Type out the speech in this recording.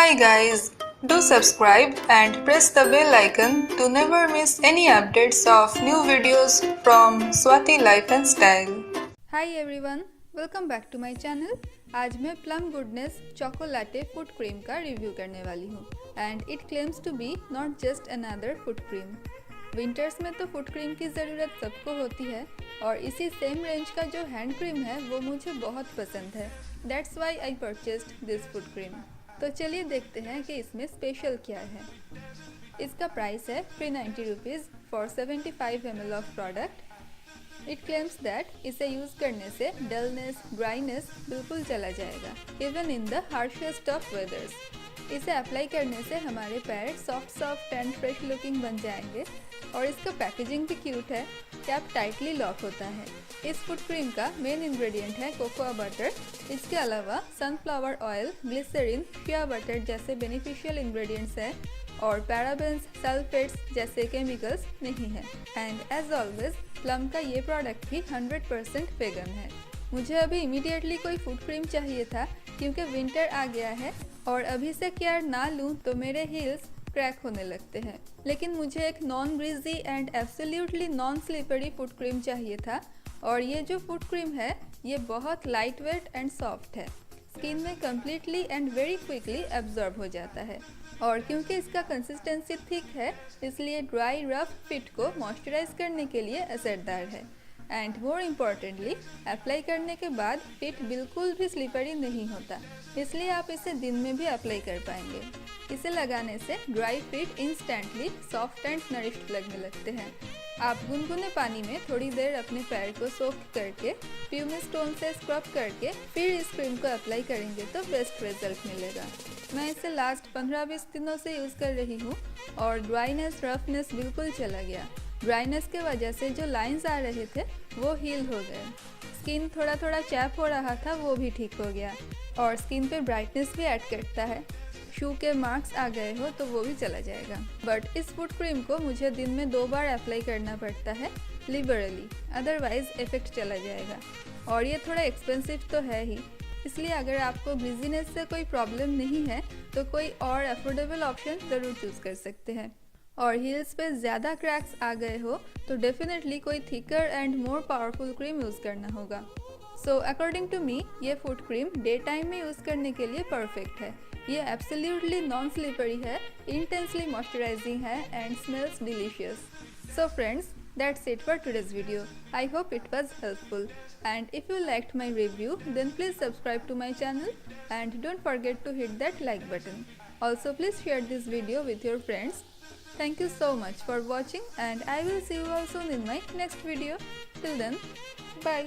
Hi guys, do subscribe and press the bell icon to never miss any updates of new videos from Swati Life and Style. Hi everyone, welcome back to my channel. आज मैं Plum Goodness Choco Latte foot cream का review करने वाली हूँ and it claims to be not just another foot cream. Winters में तो foot cream की ज़रूरत सबको होती है और इसी सेम रेंज का जो हैंड क्रीम है वो मुझे बहुत पसंद है. That's why I purchased this foot cream. तो चलिए देखते हैं कि इसमें स्पेशल क्या है. इसका प्राइस है 390 rupees for 75 ml of product. It claims that इसे यूज़ करने से डलनेस ड्राइनेस बिल्कुल चला जाएगा even in the harshest of वेदर्स. इसे अप्लाई करने से हमारे पैर सॉफ्ट एंड फ्रेश लुकिंग बन जाएंगे और इसका पैकेजिंग भी क्यूट है. कैप टाइटली लॉक होता है. इस फुट क्रीम का मेन इंग्रेडिएंट है कोकोआ बटर. इसके अलावा सनफ्लावर ऑयल, ग्लिसरीन, पिया बटर जैसे बेनिफिशियल इंग्रेडिएंट्स हैं और पैराबेंस, सल्फेट्स जैसे केमिकल्स नहीं है. एंड एज ऑलवेज प्लम का ये प्रोडक्ट भी 100% वेगन है. मुझे अभी इमीडिएटली कोई फुट क्रीम चाहिए था क्योंकि विंटर आ गया है और अभी से केयर ना लूँ तो मेरे हील्स क्रैक होने लगते हैं. लेकिन मुझे एक non greasy and absolutely non slippery foot cream चाहिए था और ये जो फुट क्रीम है ये बहुत लाइट वेट एंड सॉफ्ट है. स्किन में completely and very quickly absorb हो जाता है और क्योंकि इसका कंसिस्टेंसी थिक है इसलिए ड्राई रफ फिट को मॉइस्चराइज करने के लिए असरदार है. एंड मोर इम्पॉर्टेंटली अप्लाई करने के बाद फिट बिल्कुल भी स्लिपरी नहीं होता, इसलिए आप इसे दिन में भी अप्लाई कर पाएंगे. इसे लगाने से dry fit instantly soft and nourished लगने लगते हैं. आप गुनगुने पानी में थोड़ी देर अपने पैर को सोक करके प्यूमिक स्टोन से स्क्रब करके फिर इस क्रीम को अप्लाई करेंगे तो बेस्ट रिजल्ट मिलेगा. मैं इसे लास्ट 15-20 दिनों से यूज़ कर रही हूँ और ड्राइनेस रफनेस बिल्कुल चला गया. ड्राइनेस के वजह से जो लाइंस आ रहे थे वो हील हो गए. स्किन थोड़ा चैप हो रहा था वो भी ठीक हो गया और स्किन पे ब्राइटनेस भी ऐड करता है. शू के मार्क्स आ गए हो तो वो भी चला जाएगा. बट इस फुट क्रीम को मुझे दिन में 2 बार अप्लाई करना पड़ता है लिबरली, अदरवाइज इफेक्ट चला जाएगा. और ये थोड़ा एक्सपेंसिव तो है ही, इसलिए अगर आपको ब्रिजीनेस से कोई प्रॉब्लम नहीं है तो कोई और अफोर्डेबल ऑप्शन ज़रूर चूज़ कर सकते हैं. और हील्स पे ज़्यादा क्रैक्स आ गए हो तो डेफिनेटली कोई thicker and more powerful cream use करना होगा. सो अकॉर्डिंग टू मी ये फुट क्रीम डे टाइम में यूज़ करने के लिए परफेक्ट है. ये एब्सोल्युटली नॉन स्लिपरी है, इंटेंसली मॉइस्चराइजिंग है and smells delicious. So friends, that's it for today's video. I hope it was helpful. And if you liked my review, then please subscribe to my channel and don't forget to hit that like button. Also, please share this video with your friends. Thank you so much for watching and I will see you all soon in my next video. Till then, bye.